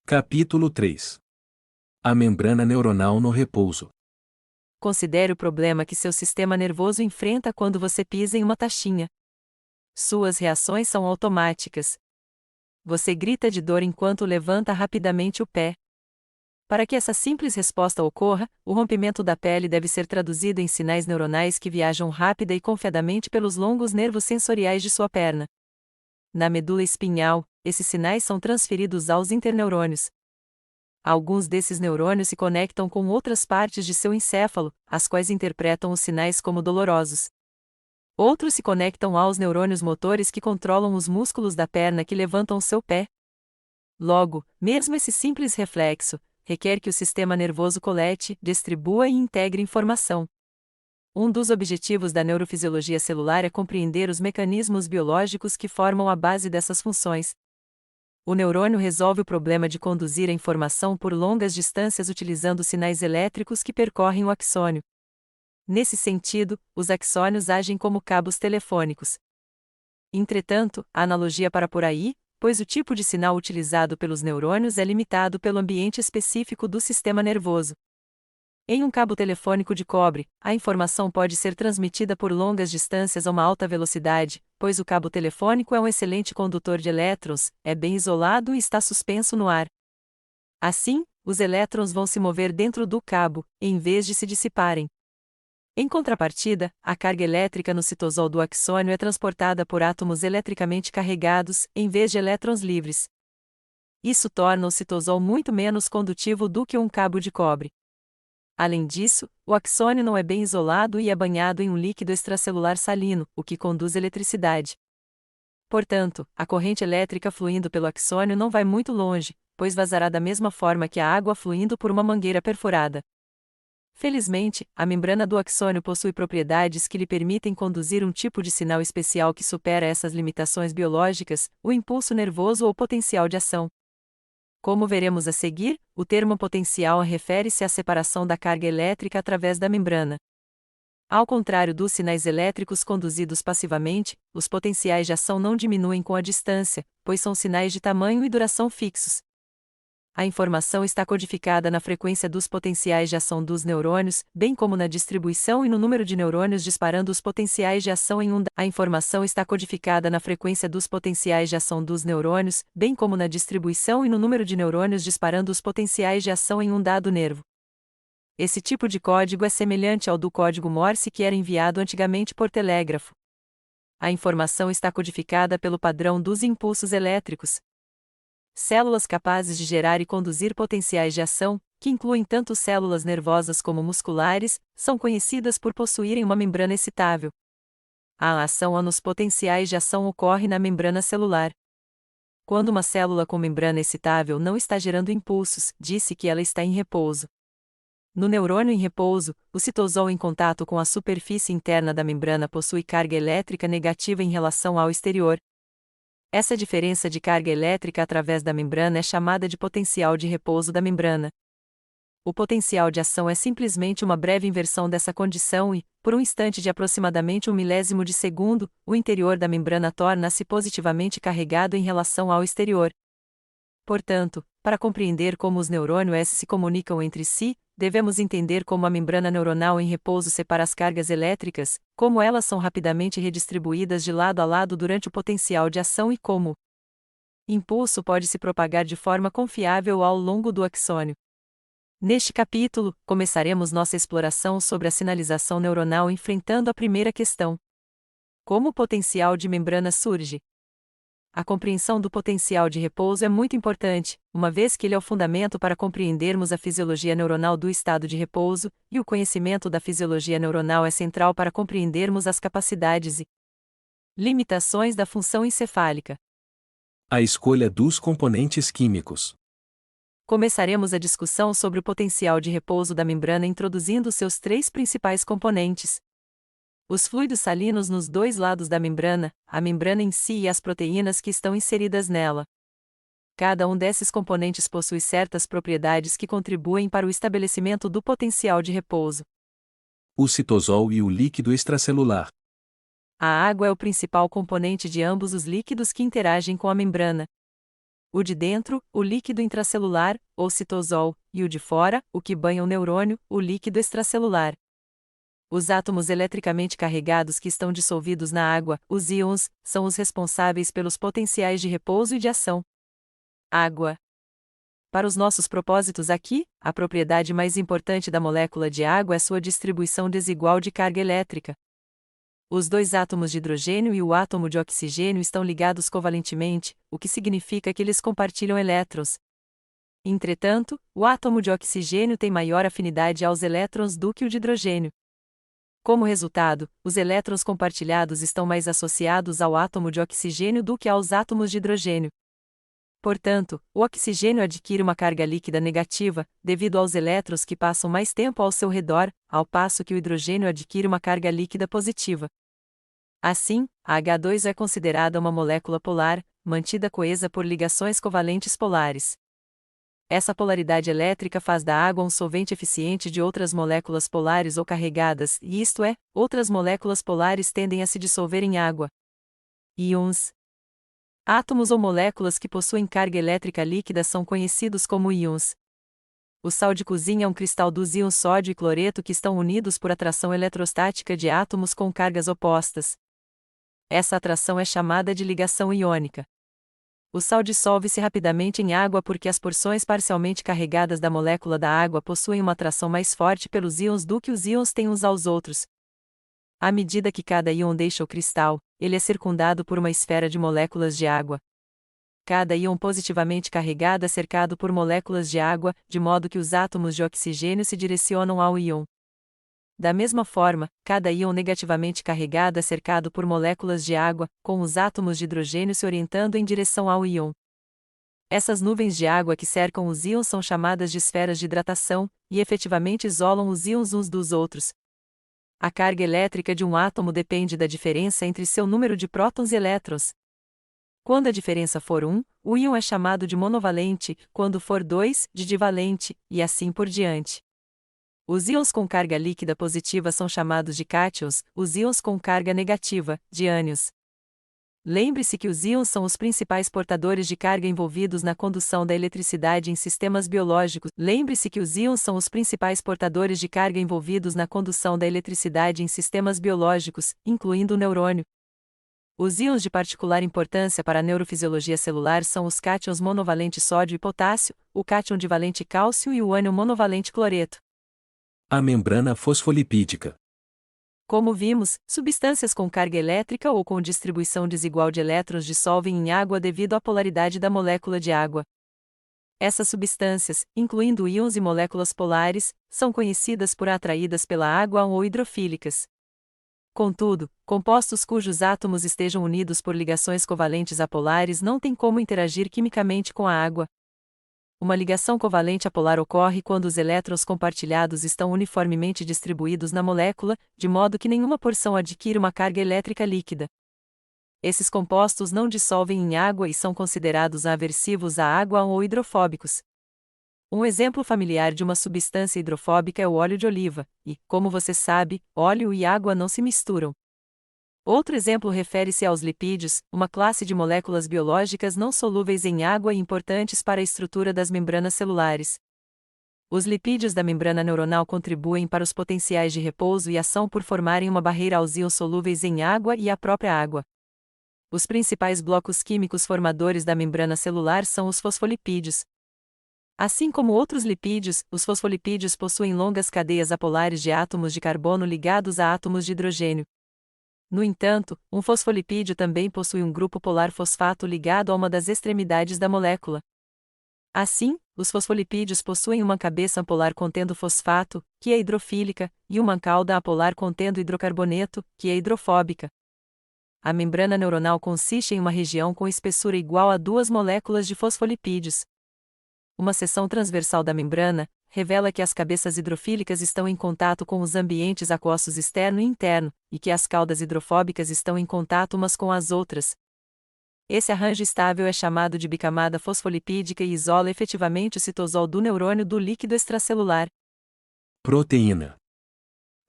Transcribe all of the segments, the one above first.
Capítulo 3. A membrana neuronal no repouso. Considere o problema que seu sistema nervoso enfrenta quando você pisa em uma taxinha. Suas reações são automáticas. Você grita de dor enquanto levanta rapidamente o pé. Para que essa simples resposta ocorra, o rompimento da pele deve ser traduzido em sinais neuronais que viajam rápida e confiadamente pelos longos nervos sensoriais de sua perna. Na medula espinhal, esses sinais são transferidos aos interneurônios. Alguns desses neurônios se conectam com outras partes de seu encéfalo, as quais interpretam os sinais como dolorosos. Outros se conectam aos neurônios motores que controlam os músculos da perna que levantam seu pé. Logo, mesmo esse simples reflexo requer que o sistema nervoso colete, distribua e integre informação. Um dos objetivos da neurofisiologia celular é compreender os mecanismos biológicos que formam a base dessas funções. O neurônio resolve o problema de conduzir a informação por longas distâncias utilizando sinais elétricos que percorrem o axônio. Nesse sentido, os axônios agem como cabos telefônicos. Entretanto, a analogia para por aí, pois o tipo de sinal utilizado pelos neurônios é limitado pelo ambiente específico do sistema nervoso. Em um cabo telefônico de cobre, a informação pode ser transmitida por longas distâncias a uma alta velocidade, pois o cabo telefônico é um excelente condutor de elétrons, é bem isolado e está suspenso no ar. Assim, os elétrons vão se mover dentro do cabo, em vez de se dissiparem. Em contrapartida, a carga elétrica no citosol do axônio é transportada por átomos eletricamente carregados, em vez de elétrons livres. Isso torna o citosol muito menos condutivo do que um cabo de cobre. Além disso, o axônio não é bem isolado e é banhado em um líquido extracelular salino, o que conduz eletricidade. Portanto, a corrente elétrica fluindo pelo axônio não vai muito longe, pois vazará da mesma forma que a água fluindo por uma mangueira perfurada. Felizmente, a membrana do axônio possui propriedades que lhe permitem conduzir um tipo de sinal especial que supera essas limitações biológicas, o impulso nervoso ou potencial de ação. Como veremos a seguir, o termo potencial refere-se à separação da carga elétrica através da membrana. Ao contrário dos sinais elétricos conduzidos passivamente, os potenciais de ação não diminuem com a distância, pois são sinais de tamanho e duração fixos. A informação está codificada na frequência dos potenciais de ação dos neurônios, bem como na distribuição e no número de neurônios disparando os potenciais de ação em um A informação está codificada na frequência dos potenciais de ação dos neurônios, bem como na distribuição e no número de neurônios disparando os potenciais de ação em um dado nervo. Esse tipo de código é semelhante ao do código Morse que era enviado antigamente por telégrafo. A informação está codificada pelo padrão dos impulsos elétricos. Células capazes de gerar e conduzir potenciais de ação, que incluem tanto células nervosas como musculares, são conhecidas por possuírem uma membrana excitável. A ação nos potenciais de ação ocorre na membrana celular. Quando uma célula com membrana excitável não está gerando impulsos, diz-se que ela está em repouso. No neurônio em repouso, o citosol em contato com a superfície interna da membrana possui carga elétrica negativa em relação ao exterior. Essa diferença de carga elétrica através da membrana é chamada de potencial de repouso da membrana. O potencial de ação é simplesmente uma breve inversão dessa condição e, por um instante de aproximadamente 1 milésimo de segundo, o interior da membrana torna-se positivamente carregado em relação ao exterior. Portanto, para compreender como os neurônios se comunicam entre si, devemos entender como a membrana neuronal em repouso separa as cargas elétricas, como elas são rapidamente redistribuídas de lado a lado durante o potencial de ação e como o impulso pode se propagar de forma confiável ao longo do axônio. Neste capítulo, começaremos nossa exploração sobre a sinalização neuronal enfrentando a primeira questão: como o potencial de membrana surge? A compreensão do potencial de repouso é muito importante, uma vez que ele é o fundamento para compreendermos a fisiologia neuronal do estado de repouso, e o conhecimento da fisiologia neuronal é central para compreendermos as capacidades e limitações da função encefálica. A escolha dos componentes químicos. Começaremos a discussão sobre o potencial de repouso da membrana introduzindo seus 3 principais componentes: os fluidos salinos nos 2 lados da membrana, a membrana em si e as proteínas que estão inseridas nela. Cada um desses componentes possui certas propriedades que contribuem para o estabelecimento do potencial de repouso. O citosol e o líquido extracelular. A água é o principal componente de ambos os líquidos que interagem com a membrana. O de dentro, o líquido intracelular, ou citosol, e o de fora, o que banha o neurônio, o líquido extracelular. Os átomos eletricamente carregados que estão dissolvidos na água, os íons, são os responsáveis pelos potenciais de repouso e de ação. Água. Para os nossos propósitos aqui, a propriedade mais importante da molécula de água é sua distribuição desigual de carga elétrica. Os dois átomos de hidrogênio e o átomo de oxigênio estão ligados covalentemente, o que significa que eles compartilham elétrons. Entretanto, o átomo de oxigênio tem maior afinidade aos elétrons do que o de hidrogênio. Como resultado, os elétrons compartilhados estão mais associados ao átomo de oxigênio do que aos átomos de hidrogênio. Portanto, o oxigênio adquire uma carga líquida negativa, devido aos elétrons que passam mais tempo ao seu redor, ao passo que o hidrogênio adquire uma carga líquida positiva. Assim, a H2 é considerada uma molécula polar, mantida coesa por ligações covalentes polares. Essa polaridade elétrica faz da água um solvente eficiente de outras moléculas polares ou carregadas, e isto é, outras moléculas polares tendem a se dissolver em água. Íons. Átomos ou moléculas que possuem carga elétrica líquida são conhecidos como íons. O sal de cozinha é um cristal dos íons sódio e cloreto que estão unidos por atração eletrostática de átomos com cargas opostas. Essa atração é chamada de ligação iônica. O sal dissolve-se rapidamente em água porque as porções parcialmente carregadas da molécula da água possuem uma atração mais forte pelos íons do que os íons têm uns aos outros. À medida que cada íon deixa o cristal, ele é circundado por uma esfera de moléculas de água. Cada íon positivamente carregado é cercado por moléculas de água, de modo que os átomos de oxigênio se direcionam ao íon. Da mesma forma, cada íon negativamente carregado é cercado por moléculas de água, com os átomos de hidrogênio se orientando em direção ao íon. Essas nuvens de água que cercam os íons são chamadas de esferas de hidratação, e efetivamente isolam os íons uns dos outros. A carga elétrica de um átomo depende da diferença entre seu número de prótons e elétrons. Quando a diferença for 1, o íon é chamado de monovalente, quando for 2, de divalente, e assim por diante. Os íons com carga líquida positiva são chamados de cátions, os íons com carga negativa, de ânions. Lembre-se que os íons são os principais portadores de carga envolvidos na condução da eletricidade em sistemas biológicos. Lembre-se que os íons são os principais portadores de carga envolvidos na condução da eletricidade em sistemas biológicos, incluindo o neurônio. Os íons de particular importância para a neurofisiologia celular são os cátions monovalente sódio e potássio, o cátion divalente cálcio e o ânion monovalente cloreto. A membrana fosfolipídica. Como vimos, substâncias com carga elétrica ou com distribuição desigual de elétrons dissolvem em água devido à polaridade da molécula de água. Essas substâncias, incluindo íons e moléculas polares, são conhecidas por atraídas pela água ou hidrofílicas. Contudo, compostos cujos átomos estejam unidos por ligações covalentes apolares não têm como interagir quimicamente com a água. Uma ligação covalente apolar ocorre quando os elétrons compartilhados estão uniformemente distribuídos na molécula, de modo que nenhuma porção adquire uma carga elétrica líquida. Esses compostos não dissolvem em água e são considerados aversivos à água ou hidrofóbicos. Um exemplo familiar de uma substância hidrofóbica é o óleo de oliva, e, como você sabe, óleo e água não se misturam. Outro exemplo refere-se aos lipídios, uma classe de moléculas biológicas não solúveis em água e importantes para a estrutura das membranas celulares. Os lipídios da membrana neuronal contribuem para os potenciais de repouso e ação por formarem uma barreira aos íons solúveis em água e à própria água. Os principais blocos químicos formadores da membrana celular são os fosfolipídios. Assim como outros lipídios, os fosfolipídios possuem longas cadeias apolares de átomos de carbono ligados a átomos de hidrogênio. No entanto, um fosfolipídio também possui um grupo polar fosfato ligado a uma das extremidades da molécula. Assim, os fosfolipídios possuem uma cabeça apolar contendo fosfato, que é hidrofílica, e uma cauda apolar contendo hidrocarboneto, que é hidrofóbica. A membrana neuronal consiste em uma região com espessura igual a 2 moléculas de fosfolipídios. Uma seção transversal da membrana revela que as cabeças hidrofílicas estão em contato com os ambientes aquosos externo e interno, e que as caudas hidrofóbicas estão em contato umas com as outras. Esse arranjo estável é chamado de bicamada fosfolipídica e isola efetivamente o citosol do neurônio do líquido extracelular. Proteína.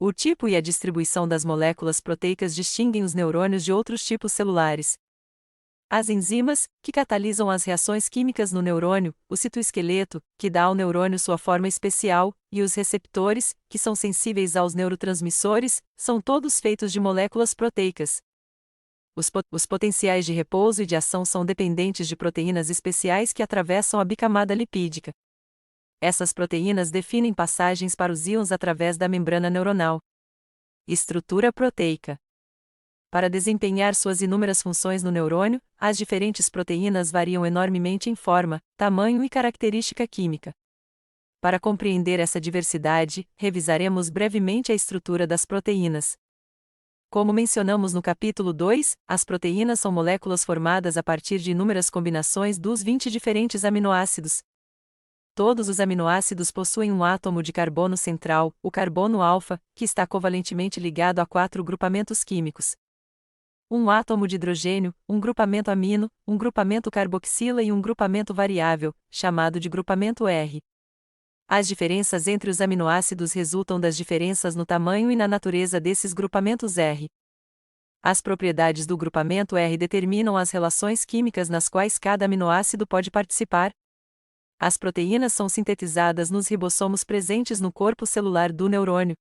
O tipo e a distribuição das moléculas proteicas distinguem os neurônios de outros tipos celulares. As enzimas, que catalisam as reações químicas no neurônio, o citoesqueleto, que dá ao neurônio sua forma especial, e os receptores, que são sensíveis aos neurotransmissores, são todos feitos de moléculas proteicas. Os potenciais de repouso e de ação são dependentes de proteínas especiais que atravessam a bicamada lipídica. Essas proteínas definem passagens para os íons através da membrana neuronal. Estrutura proteica. Para desempenhar suas inúmeras funções no neurônio, as diferentes proteínas variam enormemente em forma, tamanho e característica química. Para compreender essa diversidade, revisaremos brevemente a estrutura das proteínas. Como mencionamos no capítulo 2, as proteínas são moléculas formadas a partir de inúmeras combinações dos 20 diferentes aminoácidos. Todos os aminoácidos possuem um átomo de carbono central, o carbono alfa, que está covalentemente ligado a 4 grupamentos químicos. Um átomo de hidrogênio, um grupamento amino, um grupamento carboxila e um grupamento variável, chamado de grupamento R. As diferenças entre os aminoácidos resultam das diferenças no tamanho e na natureza desses grupamentos R. As propriedades do grupamento R determinam as relações químicas nas quais cada aminoácido pode participar. As proteínas são sintetizadas nos ribossomos presentes no corpo celular do neurônio.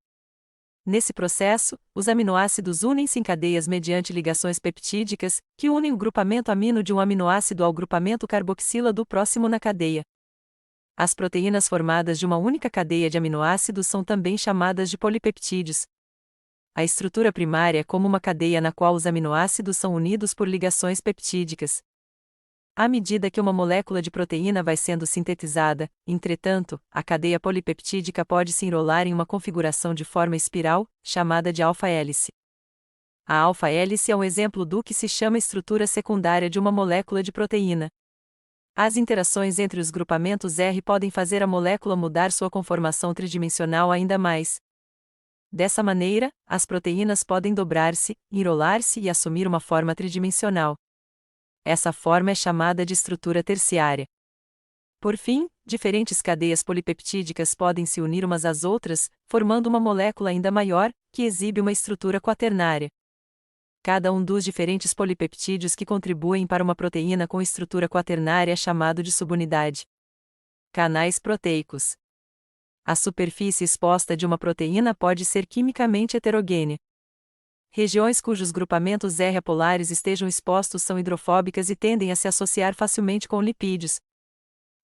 Nesse processo, os aminoácidos unem-se em cadeias mediante ligações peptídicas, que unem o grupamento amino de um aminoácido ao grupamento carboxila do próximo na cadeia. As proteínas formadas de uma única cadeia de aminoácidos são também chamadas de polipeptídeos. A estrutura primária é como uma cadeia na qual os aminoácidos são unidos por ligações peptídicas. À medida que uma molécula de proteína vai sendo sintetizada, entretanto, a cadeia polipeptídica pode se enrolar em uma configuração de forma espiral, chamada de alfa-hélice. A alfa-hélice é um exemplo do que se chama estrutura secundária de uma molécula de proteína. As interações entre os grupamentos R podem fazer a molécula mudar sua conformação tridimensional ainda mais. Dessa maneira, as proteínas podem dobrar-se, enrolar-se e assumir uma forma tridimensional. Essa forma é chamada de estrutura terciária. Por fim, diferentes cadeias polipeptídicas podem se unir umas às outras, formando uma molécula ainda maior, que exibe uma estrutura quaternária. Cada um dos diferentes polipeptídeos que contribuem para uma proteína com estrutura quaternária é chamado de subunidade. Canais proteicos. A superfície exposta de uma proteína pode ser quimicamente heterogênea. Regiões cujos grupamentos R apolares estejam expostos são hidrofóbicas e tendem a se associar facilmente com lipídios.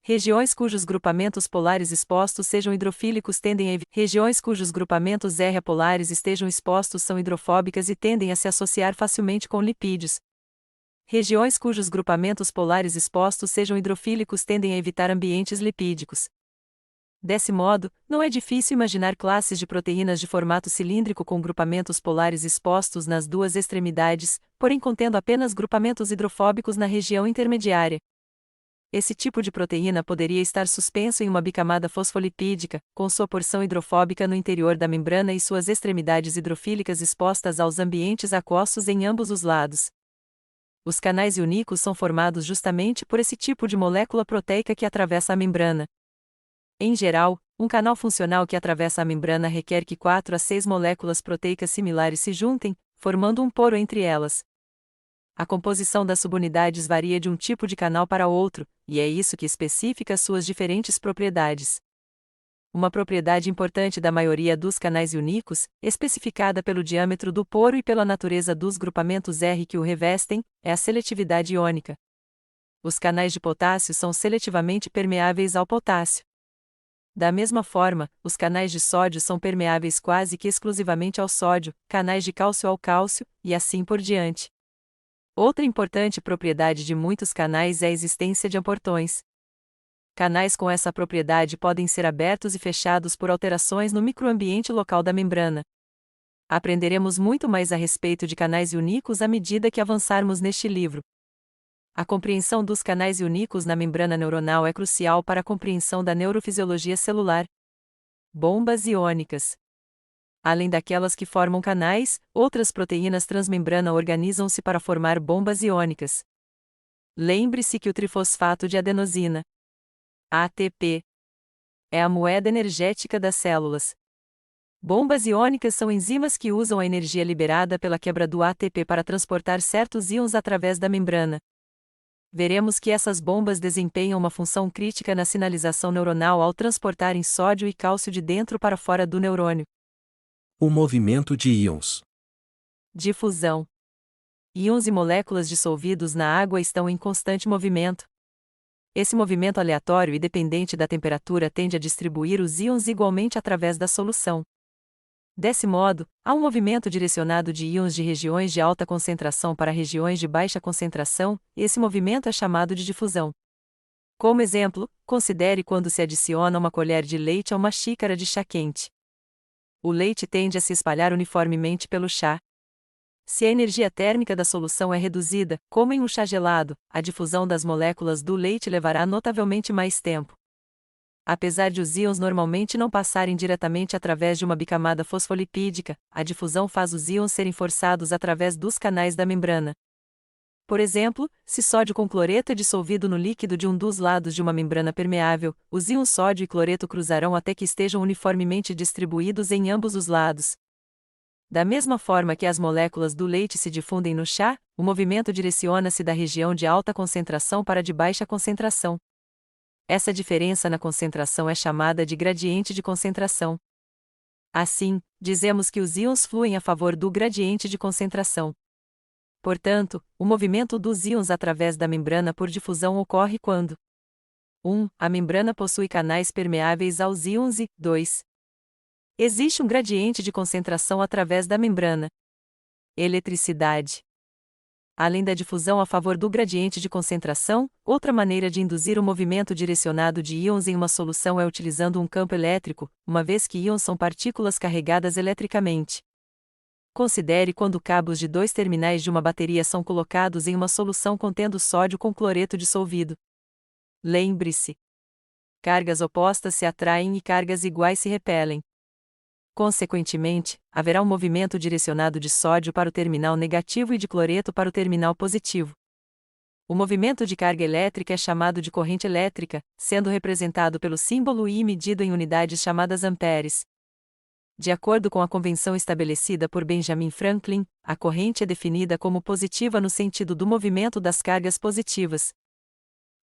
Regiões cujos grupamentos polares expostos sejam hidrofílicos tendem a regiões cujos grupamentos R apolares estejam expostos são hidrofóbicas e tendem a se associar facilmente com lipídios. Regiões cujos grupamentos polares expostos sejam hidrofílicos tendem a evitar ambientes lipídicos. Desse modo, não é difícil imaginar classes de proteínas de formato cilíndrico com grupamentos polares expostos nas duas extremidades, porém contendo apenas grupamentos hidrofóbicos na região intermediária. Esse tipo de proteína poderia estar suspenso em uma bicamada fosfolipídica, com sua porção hidrofóbica no interior da membrana e suas extremidades hidrofílicas expostas aos ambientes aquosos em ambos os lados. Os canais iônicos são formados justamente por esse tipo de molécula proteica que atravessa a membrana. Em geral, um canal funcional que atravessa a membrana requer que 4 a 6 moléculas proteicas similares se juntem, formando um poro entre elas. A composição das subunidades varia de um tipo de canal para outro, e é isso que especifica suas diferentes propriedades. Uma propriedade importante da maioria dos canais iônicos, especificada pelo diâmetro do poro e pela natureza dos grupamentos R que o revestem, é a seletividade iônica. Os canais de potássio são seletivamente permeáveis ao potássio. Da mesma forma, os canais de sódio são permeáveis quase que exclusivamente ao sódio, canais de cálcio ao cálcio, e assim por diante. Outra importante propriedade de muitos canais é a existência de aportões. Canais com essa propriedade podem ser abertos e fechados por alterações no microambiente local da membrana. Aprenderemos muito mais a respeito de canais iônicos à medida que avançarmos neste livro. A compreensão dos canais iônicos na membrana neuronal é crucial para a compreensão da neurofisiologia celular. Bombas iônicas. Além daquelas que formam canais, outras proteínas transmembrana organizam-se para formar bombas iônicas. Lembre-se que o trifosfato de adenosina, ATP, é a moeda energética das células. Bombas iônicas são enzimas que usam a energia liberada pela quebra do ATP para transportar certos íons através da membrana. Veremos que essas bombas desempenham uma função crítica na sinalização neuronal ao transportarem sódio e cálcio de dentro para fora do neurônio. O movimento de íons. Difusão. Íons e moléculas dissolvidos na água estão em constante movimento. Esse movimento aleatório e dependente da temperatura tende a distribuir os íons igualmente através da solução. Desse modo, há um movimento direcionado de íons de regiões de alta concentração para regiões de baixa concentração, e esse movimento é chamado de difusão. Como exemplo, considere quando se adiciona uma colher de leite a uma xícara de chá quente. O leite tende a se espalhar uniformemente pelo chá. Se a energia térmica da solução é reduzida, como em um chá gelado, a difusão das moléculas do leite levará notavelmente mais tempo. Apesar de os íons normalmente não passarem diretamente através de uma bicamada fosfolipídica, a difusão faz os íons serem forçados através dos canais da membrana. Por exemplo, se sódio com cloreto é dissolvido no líquido de um dos lados de uma membrana permeável, os íons sódio e cloreto cruzarão até que estejam uniformemente distribuídos em ambos os lados. Da mesma forma que as moléculas do leite se difundem no chá, o movimento direciona-se da região de alta concentração para a de baixa concentração. Essa diferença na concentração é chamada de gradiente de concentração. Assim, dizemos que os íons fluem a favor do gradiente de concentração. Portanto, o movimento dos íons através da membrana por difusão ocorre quando 1. A membrana possui canais permeáveis aos íons e 2. Existe um gradiente de concentração através da membrana. Eletricidade. Além da difusão a favor do gradiente de concentração, outra maneira de induzir o movimento direcionado de íons em uma solução é utilizando um campo elétrico, uma vez que íons são partículas carregadas eletricamente. Considere quando cabos de dois terminais de uma bateria são colocados em uma solução contendo sódio com cloreto dissolvido. Lembre-se: cargas opostas se atraem e cargas iguais se repelem. Consequentemente, haverá um movimento direcionado de sódio para o terminal negativo e de cloreto para o terminal positivo. O movimento de carga elétrica é chamado de corrente elétrica, sendo representado pelo símbolo I medido em unidades chamadas amperes. De acordo com a convenção estabelecida por Benjamin Franklin, a corrente é definida como positiva no sentido do movimento das cargas positivas.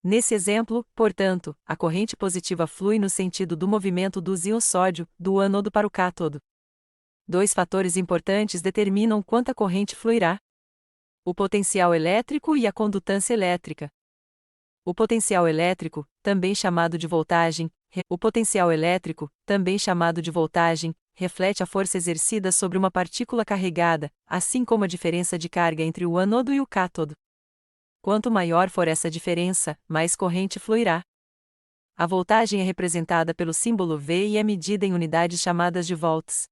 Nesse exemplo, portanto, a corrente positiva flui no sentido do movimento dos íons sódio, do ânodo para o cátodo. Dois fatores importantes determinam quanta corrente fluirá: o potencial elétrico e a condutância elétrica. O potencial elétrico, também chamado de voltagem, reflete a força exercida sobre uma partícula carregada, assim como a diferença de carga entre o ânodo e o cátodo. Quanto maior for essa diferença, mais corrente fluirá. A voltagem é representada pelo símbolo V e é medida em unidades chamadas de volts.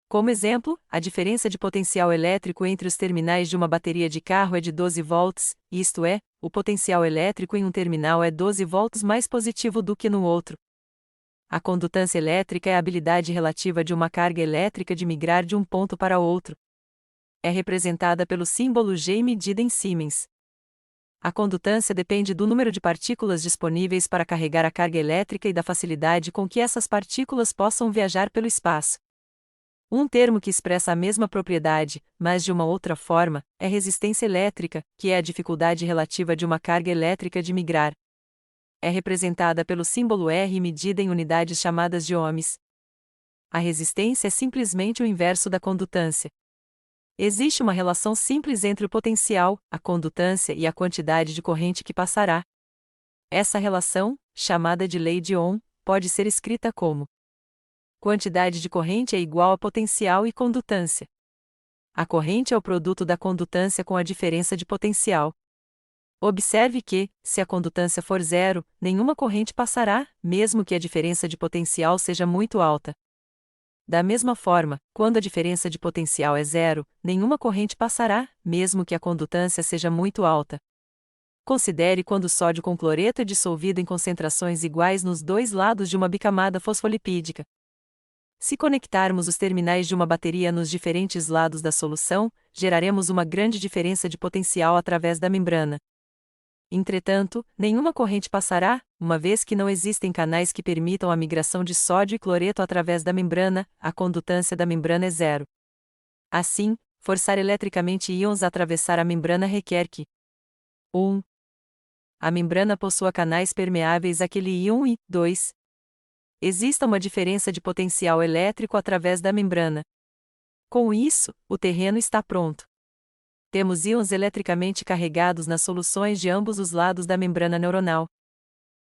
Como exemplo, a diferença de potencial elétrico entre os terminais de uma bateria de carro é de 12 volts, isto é, o potencial elétrico em um terminal é 12 volts mais positivo do que no outro. A condutância elétrica é a habilidade relativa de uma carga elétrica de migrar de um ponto para outro. É representada pelo símbolo G e medida em Siemens. A condutância depende do número de partículas disponíveis para carregar a carga elétrica e da facilidade com que essas partículas possam viajar pelo espaço. Um termo que expressa a mesma propriedade, mas de uma outra forma, é resistência elétrica, que é a dificuldade relativa de uma carga elétrica de migrar. É representada pelo símbolo R e medida em unidades chamadas de ohms. A resistência é simplesmente o inverso da condutância. Existe uma relação simples entre o potencial, a condutância e a quantidade de corrente que passará. Essa relação, chamada de lei de Ohm, pode ser escrita como: quantidade de corrente é igual a potencial e condutância. A corrente é o produto da condutância com a diferença de potencial. Observe que, se a condutância for zero, nenhuma corrente passará, mesmo que a diferença de potencial seja muito alta. Da mesma forma, quando a diferença de potencial é zero, nenhuma corrente passará, mesmo que a condutância seja muito alta. Considere quando o sódio com cloreto é dissolvido em concentrações iguais nos dois lados de uma bicamada fosfolipídica. Se conectarmos os terminais de uma bateria nos diferentes lados da solução, geraremos uma grande diferença de potencial através da membrana. Entretanto, nenhuma corrente passará, uma vez que não existem canais que permitam a migração de sódio e cloreto através da membrana, a condutância da membrana é zero. Assim, forçar eletricamente íons a atravessar a membrana requer que 1. A membrana possua canais permeáveis àquele íon e, 2. Exista uma diferença de potencial elétrico através da membrana. Com isso, o terreno está pronto. Temos íons eletricamente carregados nas soluções de ambos os lados da membrana neuronal.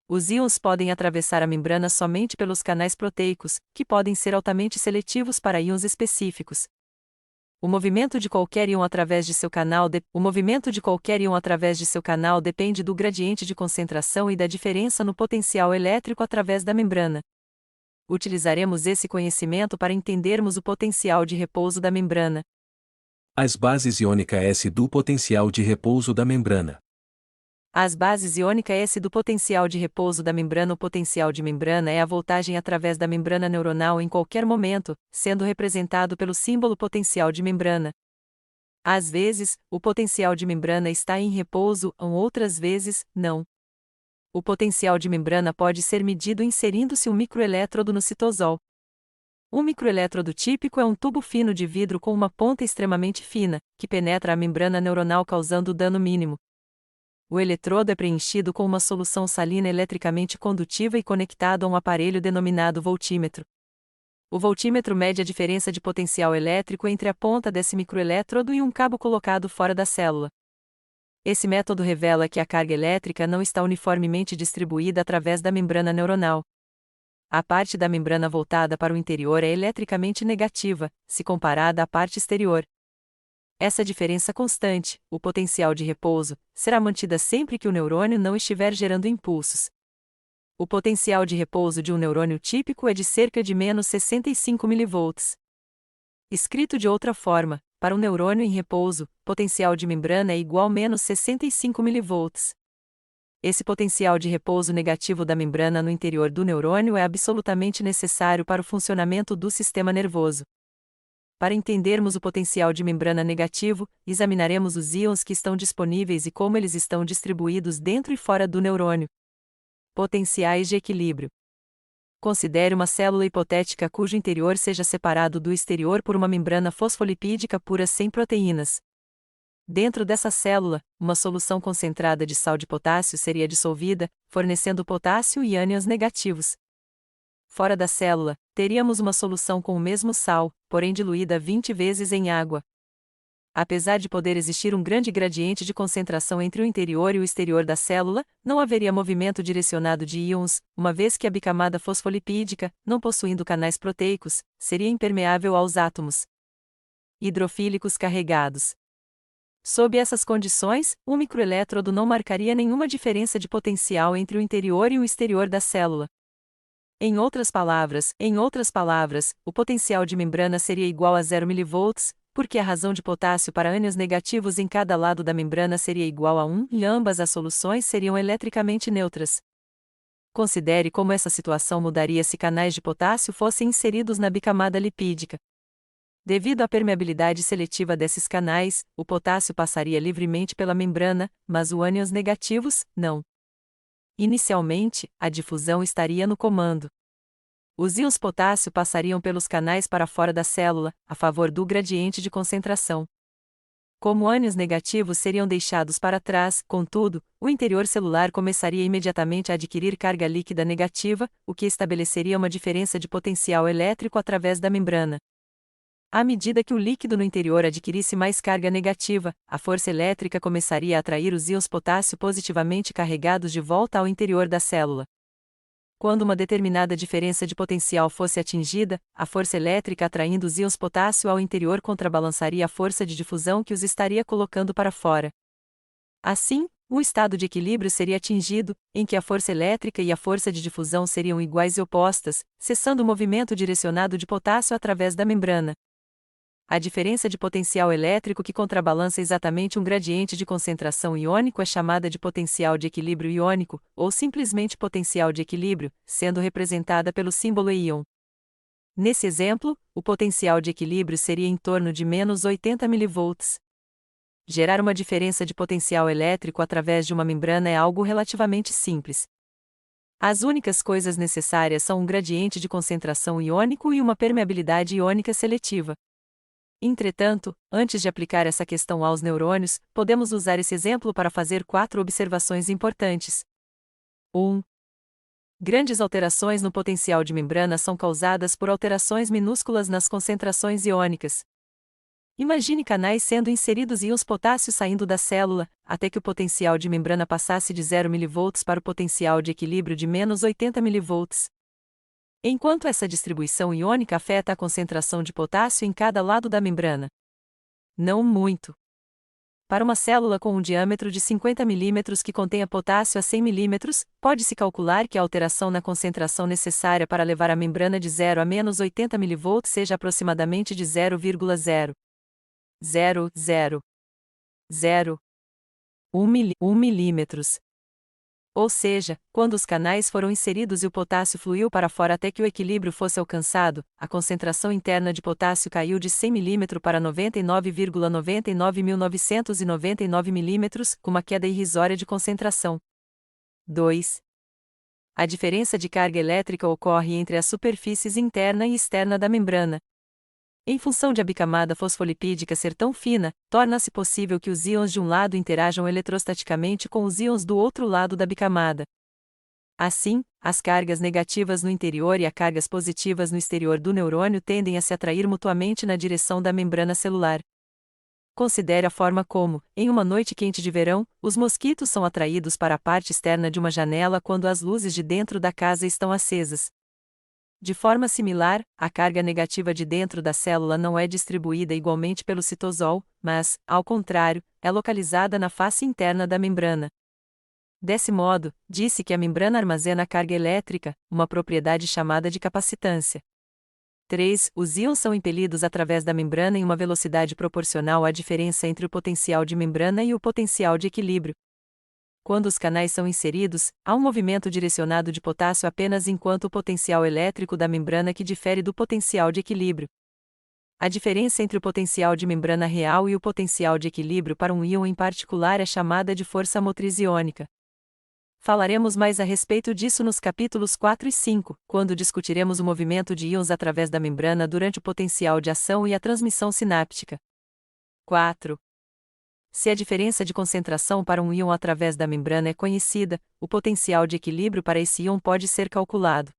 Os íons podem atravessar a membrana somente pelos canais proteicos, que podem ser altamente seletivos para íons específicos. O movimento de qualquer íon através de seu canal depende do gradiente de concentração e da diferença no potencial elétrico através da membrana. Utilizaremos esse conhecimento para entendermos o potencial de repouso da membrana. As bases iônica S do potencial de repouso da membrana. As bases iônica S do potencial de repouso da membrana. O potencial de membrana é a voltagem através da membrana neuronal em qualquer momento, sendo representado pelo símbolo potencial de membrana. Às vezes, o potencial de membrana está em repouso, outras vezes, não. O potencial de membrana pode ser medido inserindo-se um microelétrodo no citosol. Um microelétrodo típico é um tubo fino de vidro com uma ponta extremamente fina, que penetra a membrana neuronal causando dano mínimo. O eletrodo é preenchido com uma solução salina eletricamente condutiva e conectado a um aparelho denominado voltímetro. O voltímetro mede a diferença de potencial elétrico entre a ponta desse microelétrodo e um cabo colocado fora da célula. Esse método revela que a carga elétrica não está uniformemente distribuída através da membrana neuronal. A parte da membrana voltada para o interior é eletricamente negativa, se comparada à parte exterior. Essa diferença constante, o potencial de repouso, será mantida sempre que o neurônio não estiver gerando impulsos. O potencial de repouso de um neurônio típico é de cerca de menos 65 mV. Escrito de outra forma, para um neurônio em repouso, potencial de membrana é igual a menos 65 mV. Esse potencial de repouso negativo da membrana no interior do neurônio é absolutamente necessário para o funcionamento do sistema nervoso. Para entendermos o potencial de membrana negativo, examinaremos os íons que estão disponíveis e como eles estão distribuídos dentro e fora do neurônio. Potenciais de equilíbrio. Considere uma célula hipotética cujo interior seja separado do exterior por uma membrana fosfolipídica pura sem proteínas. Dentro dessa célula, uma solução concentrada de sal de potássio seria dissolvida, fornecendo potássio e ânions negativos. Fora da célula, teríamos uma solução com o mesmo sal, porém diluída 20 vezes em água. Apesar de poder existir um grande gradiente de concentração entre o interior e o exterior da célula, não haveria movimento direcionado de íons, uma vez que a bicamada fosfolipídica, não possuindo canais proteicos, seria impermeável aos átomos hidrofílicos carregados. Sob essas condições, um microelétrodo não marcaria nenhuma diferença de potencial entre o interior e o exterior da célula. Em outras palavras, o potencial de membrana seria igual a 0 mV, porque a razão de potássio para ânions negativos em cada lado da membrana seria igual a 1, e ambas as soluções seriam eletricamente neutras. Considere como essa situação mudaria se canais de potássio fossem inseridos na bicamada lipídica. Devido à permeabilidade seletiva desses canais, o potássio passaria livremente pela membrana, mas os ânions negativos, não. Inicialmente, a difusão estaria no comando. Os íons potássio passariam pelos canais para fora da célula, a favor do gradiente de concentração. Como ânions negativos seriam deixados para trás, contudo, o interior celular começaria imediatamente a adquirir carga líquida negativa, o que estabeleceria uma diferença de potencial elétrico através da membrana. À medida que o líquido no interior adquirisse mais carga negativa, a força elétrica começaria a atrair os íons potássio positivamente carregados de volta ao interior da célula. Quando uma determinada diferença de potencial fosse atingida, a força elétrica atraindo os íons potássio ao interior contrabalançaria a força de difusão que os estaria colocando para fora. Assim, um estado de equilíbrio seria atingido, em que a força elétrica e a força de difusão seriam iguais e opostas, cessando o movimento direcionado de potássio através da membrana. A diferença de potencial elétrico que contrabalança exatamente um gradiente de concentração iônico é chamada de potencial de equilíbrio iônico, ou simplesmente potencial de equilíbrio, sendo representada pelo símbolo íon. Nesse exemplo, o potencial de equilíbrio seria em torno de menos 80 mV. Gerar uma diferença de potencial elétrico através de uma membrana é algo relativamente simples. As únicas coisas necessárias são um gradiente de concentração iônico e uma permeabilidade iônica seletiva. Entretanto, antes de aplicar essa questão aos neurônios, podemos usar esse exemplo para fazer 4 observações importantes. 1. Grandes alterações no potencial de membrana são causadas por alterações minúsculas nas concentrações iônicas. Imagine canais sendo inseridos e íons potássio saindo da célula, até que o potencial de membrana passasse de 0 mV para o potencial de equilíbrio de menos 80 mV. Enquanto essa distribuição iônica afeta a concentração de potássio em cada lado da membrana? Não muito. Para uma célula com um diâmetro de 50 mm que contenha potássio a 100 mm, pode-se calcular que a alteração na concentração necessária para levar a membrana de 0 a menos 80 mV seja aproximadamente de 0,00001 milímetros. Ou seja, quando os canais foram inseridos e o potássio fluiu para fora até que o equilíbrio fosse alcançado, a concentração interna de potássio caiu de 100 mm para 99,99.999 mm, com uma queda irrisória de concentração. 2. A diferença de carga elétrica ocorre entre as superfícies interna e externa da membrana. Em função de a bicamada fosfolipídica ser tão fina, torna-se possível que os íons de um lado interajam eletrostaticamente com os íons do outro lado da bicamada. Assim, as cargas negativas no interior e as cargas positivas no exterior do neurônio tendem a se atrair mutuamente na direção da membrana celular. Considere a forma como, em uma noite quente de verão, os mosquitos são atraídos para a parte externa de uma janela quando as luzes de dentro da casa estão acesas. De forma similar, a carga negativa de dentro da célula não é distribuída igualmente pelo citosol, mas, ao contrário, é localizada na face interna da membrana. Desse modo, disse que a membrana armazena carga elétrica, uma propriedade chamada de capacitância. 3. Os íons são impelidos através da membrana em uma velocidade proporcional à diferença entre o potencial de membrana e o potencial de equilíbrio. Quando os canais são inseridos, há um movimento direcionado de potássio apenas enquanto o potencial elétrico da membrana que difere do potencial de equilíbrio. A diferença entre o potencial de membrana real e o potencial de equilíbrio para um íon em particular é chamada de força motriz iônica. Falaremos mais a respeito disso nos capítulos 4 e 5, quando discutiremos o movimento de íons através da membrana durante o potencial de ação e a transmissão sináptica. 4. Se a diferença de concentração para um íon através da membrana é conhecida, o potencial de equilíbrio para esse íon pode ser calculado.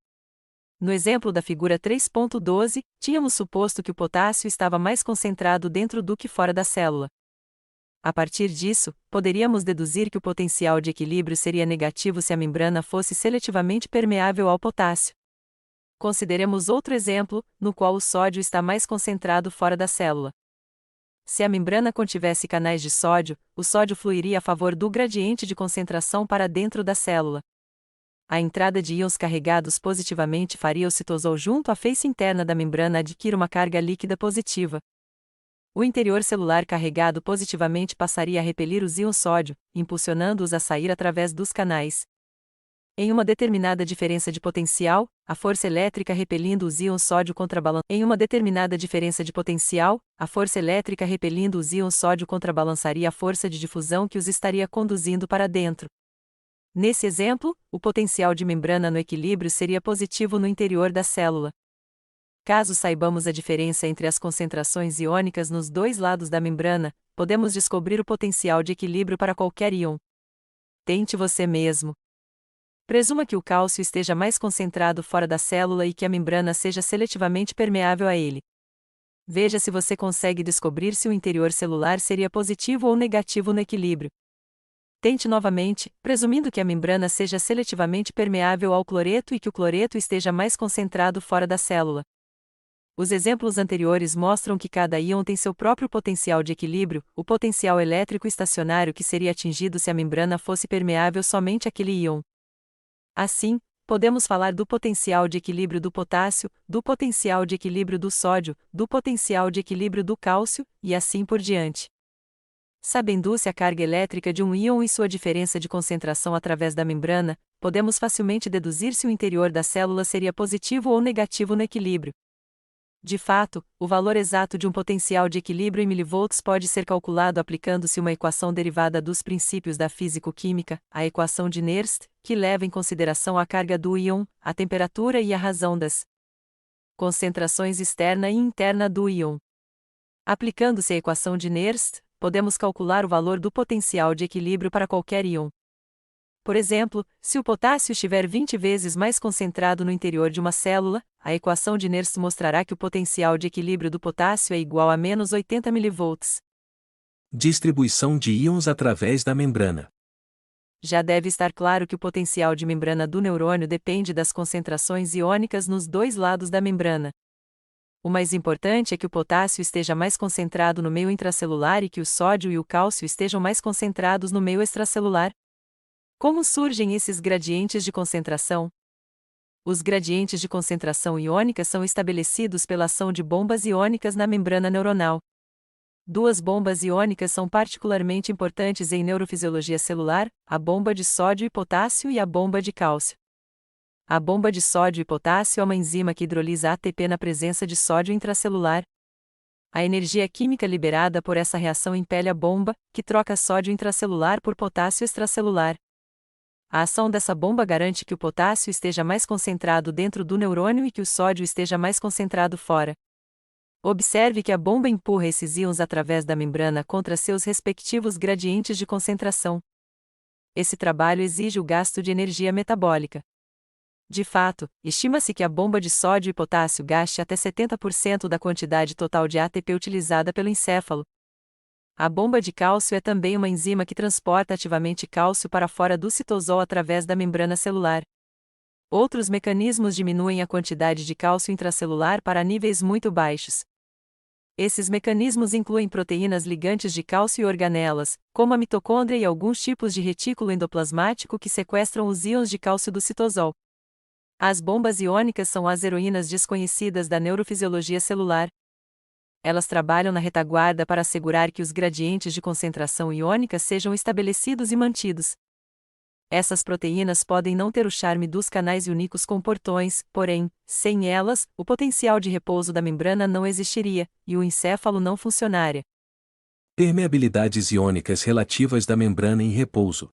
No exemplo da figura 3.12, tínhamos suposto que o potássio estava mais concentrado dentro do que fora da célula. A partir disso, poderíamos deduzir que o potencial de equilíbrio seria negativo se a membrana fosse seletivamente permeável ao potássio. Consideremos outro exemplo, no qual o sódio está mais concentrado fora da célula. Se a membrana contivesse canais de sódio, o sódio fluiria a favor do gradiente de concentração para dentro da célula. A entrada de íons carregados positivamente faria o citosol junto à face interna da membrana adquirir uma carga líquida positiva. O interior celular carregado positivamente passaria a repelir os íons sódio, impulsionando-os a sair através dos canais. Em uma determinada diferença de potencial, a força elétrica repelindo os íons sódio contrabalançaria a força de difusão que os estaria conduzindo para dentro. Nesse exemplo, o potencial de membrana no equilíbrio seria positivo no interior da célula. Caso saibamos a diferença entre as concentrações iônicas nos dois lados da membrana, podemos descobrir o potencial de equilíbrio para qualquer íon. Tente você mesmo. Presuma que o cálcio esteja mais concentrado fora da célula e que a membrana seja seletivamente permeável a ele. Veja se você consegue descobrir se o interior celular seria positivo ou negativo no equilíbrio. Tente novamente, presumindo que a membrana seja seletivamente permeável ao cloreto e que o cloreto esteja mais concentrado fora da célula. Os exemplos anteriores mostram que cada íon tem seu próprio potencial de equilíbrio, o potencial elétrico estacionário que seria atingido se a membrana fosse permeável somente àquele íon. Assim, podemos falar do potencial de equilíbrio do potássio, do potencial de equilíbrio do sódio, do potencial de equilíbrio do cálcio, e assim por diante. Sabendo-se a carga elétrica de um íon e sua diferença de concentração através da membrana, podemos facilmente deduzir se o interior da célula seria positivo ou negativo no equilíbrio. De fato, o valor exato de um potencial de equilíbrio em milivolts pode ser calculado aplicando-se uma equação derivada dos princípios da físico-química, a equação de Nernst, que leva em consideração a carga do íon, a temperatura e a razão das concentrações externa e interna do íon. Aplicando-se a equação de Nernst, podemos calcular o valor do potencial de equilíbrio para qualquer íon. Por exemplo, se o potássio estiver 20 vezes mais concentrado no interior de uma célula, a equação de Nernst mostrará que o potencial de equilíbrio do potássio é igual a menos 80 mV. Distribuição de íons através da membrana. Já deve estar claro que o potencial de membrana do neurônio depende das concentrações iônicas nos dois lados da membrana. O mais importante é que o potássio esteja mais concentrado no meio intracelular e que o sódio e o cálcio estejam mais concentrados no meio extracelular. Como surgem esses gradientes de concentração? Os gradientes de concentração iônica são estabelecidos pela ação de bombas iônicas na membrana neuronal. Duas bombas iônicas são particularmente importantes em neurofisiologia celular, a bomba de sódio e potássio e a bomba de cálcio. A bomba de sódio e potássio é uma enzima que hidrolisa ATP na presença de sódio intracelular. A energia química liberada por essa reação impele a bomba, que troca sódio intracelular por potássio extracelular. A ação dessa bomba garante que o potássio esteja mais concentrado dentro do neurônio e que o sódio esteja mais concentrado fora. Observe que a bomba empurra esses íons através da membrana contra seus respectivos gradientes de concentração. Esse trabalho exige o gasto de energia metabólica. De fato, estima-se que a bomba de sódio e potássio gaste até 70% da quantidade total de ATP utilizada pelo encéfalo. A bomba de cálcio é também uma enzima que transporta ativamente cálcio para fora do citosol através da membrana celular. Outros mecanismos diminuem a quantidade de cálcio intracelular para níveis muito baixos. Esses mecanismos incluem proteínas ligantes de cálcio e organelas, como a mitocôndria e alguns tipos de retículo endoplasmático que sequestram os íons de cálcio do citosol. As bombas iônicas são as heroínas desconhecidas da neurofisiologia celular. Elas trabalham na retaguarda para assegurar que os gradientes de concentração iônica sejam estabelecidos e mantidos. Essas proteínas podem não ter o charme dos canais iônicos com portões, porém, sem elas, o potencial de repouso da membrana não existiria, e o encéfalo não funcionaria. Permeabilidades iônicas relativas da membrana em repouso.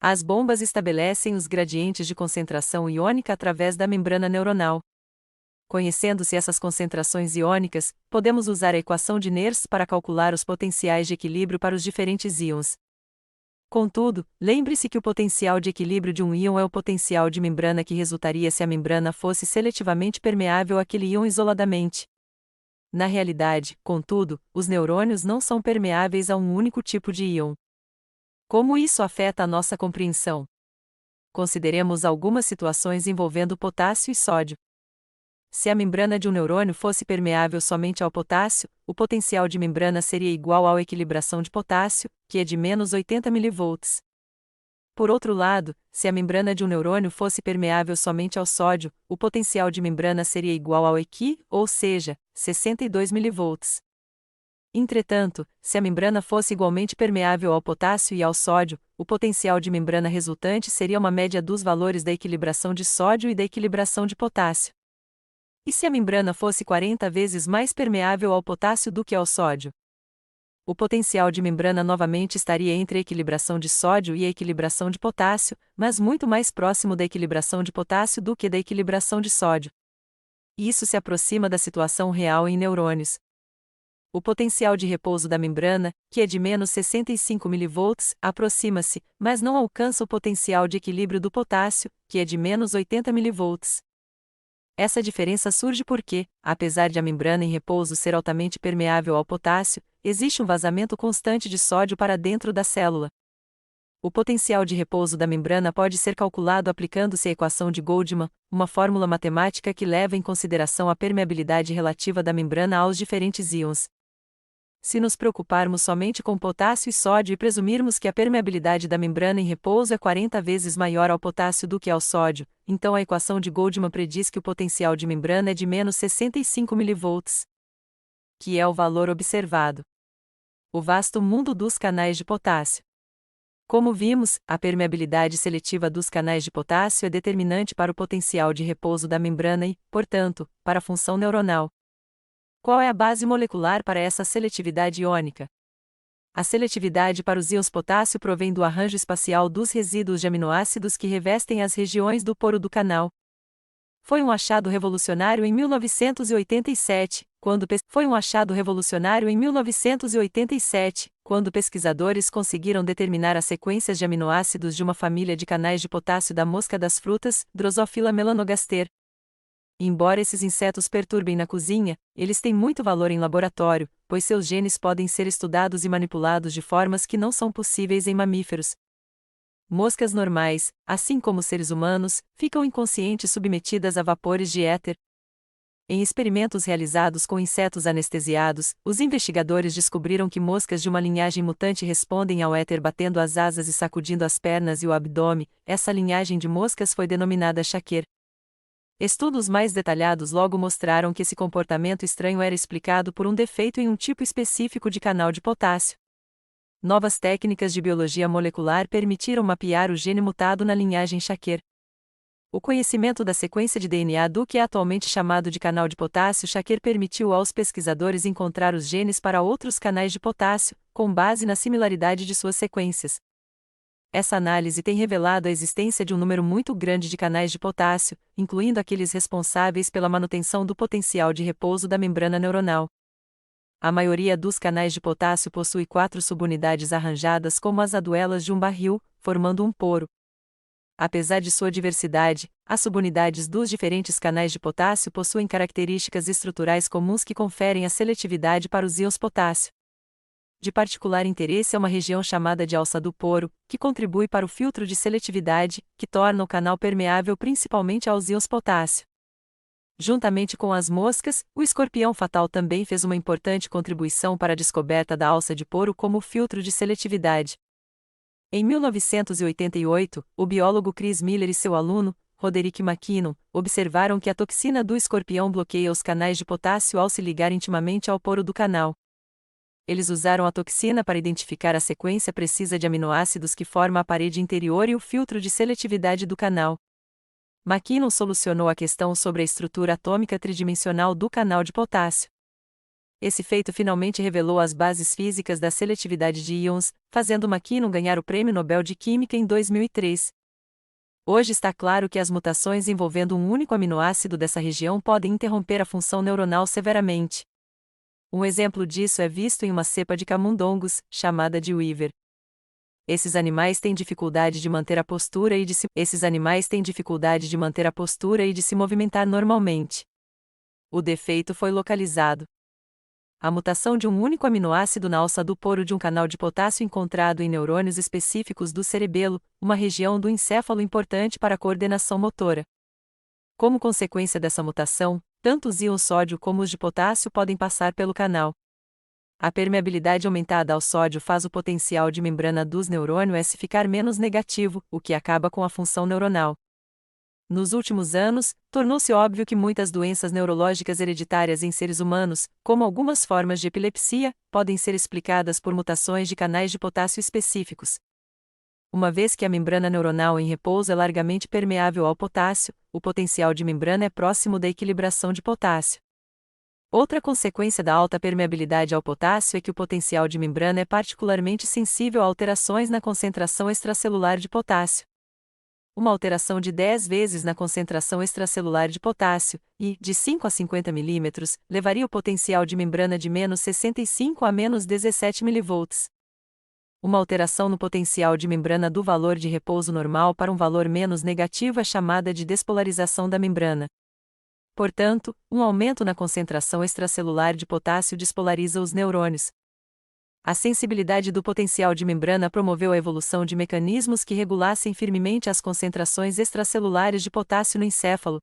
As bombas estabelecem os gradientes de concentração iônica através da membrana neuronal. Conhecendo-se essas concentrações iônicas, podemos usar a equação de Nernst para calcular os potenciais de equilíbrio para os diferentes íons. Contudo, lembre-se que o potencial de equilíbrio de um íon é o potencial de membrana que resultaria se a membrana fosse seletivamente permeável àquele íon isoladamente. Na realidade, contudo, os neurônios não são permeáveis a um único tipo de íon. Como isso afeta a nossa compreensão? Consideremos algumas situações envolvendo potássio e sódio. Se a membrana de um neurônio fosse permeável somente ao potássio, o potencial de membrana seria igual à equilibração de potássio, que é de menos 80 mV. Por outro lado, se a membrana de um neurônio fosse permeável somente ao sódio, o potencial de membrana seria igual ao EQ, ou seja, 62 mV. Entretanto, se a membrana fosse igualmente permeável ao potássio e ao sódio, o potencial de membrana resultante seria uma média dos valores da equilibração de sódio e da equilibração de potássio. E se a membrana fosse 40 vezes mais permeável ao potássio do que ao sódio? O potencial de membrana novamente estaria entre a equilibração de sódio e a equilibração de potássio, mas muito mais próximo da equilibração de potássio do que da equilibração de sódio. Isso se aproxima da situação real em neurônios. O potencial de repouso da membrana, que é de menos 65 mV, aproxima-se, mas não alcança o potencial de equilíbrio do potássio, que é de menos 80 mV. Essa diferença surge porque, apesar de a membrana em repouso ser altamente permeável ao potássio, existe um vazamento constante de sódio para dentro da célula. O potencial de repouso da membrana pode ser calculado aplicando-se a equação de Goldman, uma fórmula matemática que leva em consideração a permeabilidade relativa da membrana aos diferentes íons. Se nos preocuparmos somente com potássio e sódio e presumirmos que a permeabilidade da membrana em repouso é 40 vezes maior ao potássio do que ao sódio, então a equação de Goldman prediz que o potencial de membrana é de menos 65 mV, que é o valor observado. O vasto mundo dos canais de potássio. Como vimos, a permeabilidade seletiva dos canais de potássio é determinante para o potencial de repouso da membrana e, portanto, para a função neuronal. Qual é a base molecular para essa seletividade iônica? A seletividade para os íons potássio provém do arranjo espacial dos resíduos de aminoácidos que revestem as regiões do poro do canal. Foi um achado revolucionário em 1987, quando pesquisadores conseguiram determinar as sequências de aminoácidos de uma família de canais de potássio da mosca das frutas, Drosophila melanogaster. Embora esses insetos perturbem na cozinha, eles têm muito valor em laboratório, pois seus genes podem ser estudados e manipulados de formas que não são possíveis em mamíferos. Moscas normais, assim como seres humanos, ficam inconscientes submetidas a vapores de éter. Em experimentos realizados com insetos anestesiados, os investigadores descobriram que moscas de uma linhagem mutante respondem ao éter batendo as asas e sacudindo as pernas e o abdômen. Essa linhagem de moscas foi denominada Shaker. Estudos mais detalhados logo mostraram que esse comportamento estranho era explicado por um defeito em um tipo específico de canal de potássio. Novas técnicas de biologia molecular permitiram mapear o gene mutado na linhagem Shaker. O conhecimento da sequência de DNA do que é atualmente chamado de canal de potássio Shaker permitiu aos pesquisadores encontrar os genes para outros canais de potássio, com base na similaridade de suas sequências. Essa análise tem revelado a existência de um número muito grande de canais de potássio, incluindo aqueles responsáveis pela manutenção do potencial de repouso da membrana neuronal. A maioria dos canais de potássio possui 4 subunidades arranjadas como as aduelas de um barril, formando um poro. Apesar de sua diversidade, as subunidades dos diferentes canais de potássio possuem características estruturais comuns que conferem a seletividade para os íons potássio. De particular interesse é uma região chamada de alça do poro, que contribui para o filtro de seletividade, que torna o canal permeável principalmente aos íons potássio. Juntamente com as moscas, o escorpião fatal também fez uma importante contribuição para a descoberta da alça de poro como filtro de seletividade. Em 1988, o biólogo Chris Miller e seu aluno, Roderick McKinnon, observaram que a toxina do escorpião bloqueia os canais de potássio ao se ligar intimamente ao poro do canal. Eles usaram a toxina para identificar a sequência precisa de aminoácidos que forma a parede interior e o filtro de seletividade do canal. McKinnon solucionou a questão sobre a estrutura atômica tridimensional do canal de potássio. Esse feito finalmente revelou as bases físicas da seletividade de íons, fazendo McKinnon ganhar o Prêmio Nobel de Química em 2003. Hoje está claro que as mutações envolvendo um único aminoácido dessa região podem interromper a função neuronal severamente. Um exemplo disso é visto em uma cepa de camundongos, chamada de Weaver. Esses animais têm dificuldade de manter a postura e de se movimentar normalmente. O defeito foi localizado. A mutação de um único aminoácido na alça do poro de um canal de potássio encontrado em neurônios específicos do cerebelo, uma região do encéfalo importante para a coordenação motora. Como consequência dessa mutação, tanto os íons sódio como os de potássio podem passar pelo canal. A permeabilidade aumentada ao sódio faz o potencial de membrana dos neurônios ficar menos negativo, o que acaba com a função neuronal. Nos últimos anos, tornou-se óbvio que muitas doenças neurológicas hereditárias em seres humanos, como algumas formas de epilepsia, podem ser explicadas por mutações de canais de potássio específicos. Uma vez que a membrana neuronal em repouso é largamente permeável ao potássio, o potencial de membrana é próximo da equilibração de potássio. Outra consequência da alta permeabilidade ao potássio é que o potencial de membrana é particularmente sensível a alterações na concentração extracelular de potássio. Uma alteração de 10 vezes na concentração extracelular de potássio, e, de 5 a 50 mm, levaria o potencial de membrana de menos 65 a menos 17 mV. Uma alteração no potencial de membrana do valor de repouso normal para um valor menos negativo é chamada de despolarização da membrana. Portanto, um aumento na concentração extracelular de potássio despolariza os neurônios. A sensibilidade do potencial de membrana promoveu a evolução de mecanismos que regulassem firmemente as concentrações extracelulares de potássio no encéfalo.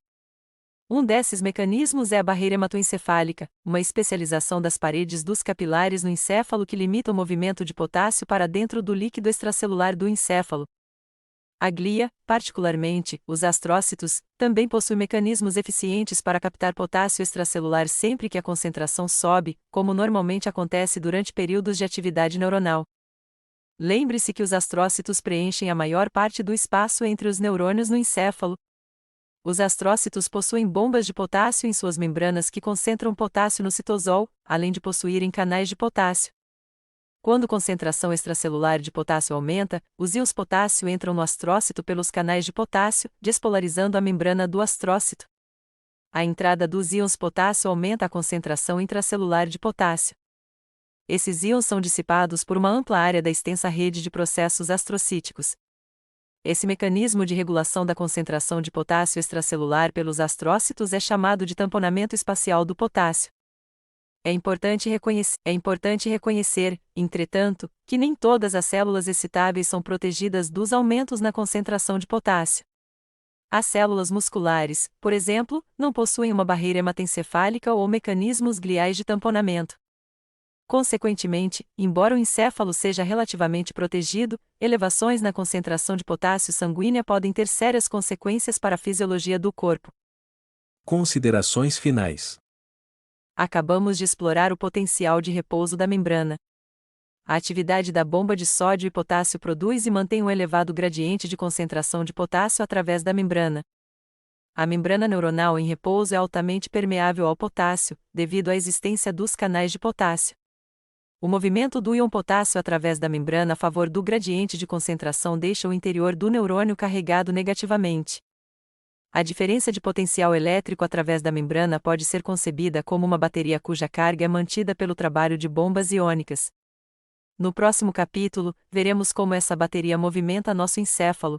Um desses mecanismos é a barreira hematoencefálica, uma especialização das paredes dos capilares no encéfalo que limita o movimento de potássio para dentro do líquido extracelular do encéfalo. A glia, particularmente, os astrócitos, também possui mecanismos eficientes para captar potássio extracelular sempre que a concentração sobe, como normalmente acontece durante períodos de atividade neuronal. Lembre-se que os astrócitos preenchem a maior parte do espaço entre os neurônios no encéfalo. Os astrócitos possuem bombas de potássio em suas membranas que concentram potássio no citosol, além de possuírem canais de potássio. Quando a concentração extracelular de potássio aumenta, os íons potássio entram no astrócito pelos canais de potássio, despolarizando a membrana do astrócito. A entrada dos íons potássio aumenta a concentração intracelular de potássio. Esses íons são dissipados por uma ampla área da extensa rede de processos astrocíticos. Esse mecanismo de regulação da concentração de potássio extracelular pelos astrócitos é chamado de tamponamento espacial do potássio. É importante reconhecer, entretanto, que nem todas as células excitáveis são protegidas dos aumentos na concentração de potássio. As células musculares, por exemplo, não possuem uma barreira hematoencefálica ou mecanismos gliais de tamponamento. Consequentemente, embora o encéfalo seja relativamente protegido, elevações na concentração de potássio sanguínea podem ter sérias consequências para a fisiologia do corpo. Considerações finais. Acabamos de explorar o potencial de repouso da membrana. A atividade da bomba de sódio e potássio produz e mantém um elevado gradiente de concentração de potássio através da membrana. A membrana neuronal em repouso é altamente permeável ao potássio, devido à existência dos canais de potássio. O movimento do íon potássio através da membrana a favor do gradiente de concentração deixa o interior do neurônio carregado negativamente. A diferença de potencial elétrico através da membrana pode ser concebida como uma bateria cuja carga é mantida pelo trabalho de bombas iônicas. No próximo capítulo, veremos como essa bateria movimenta nosso encéfalo,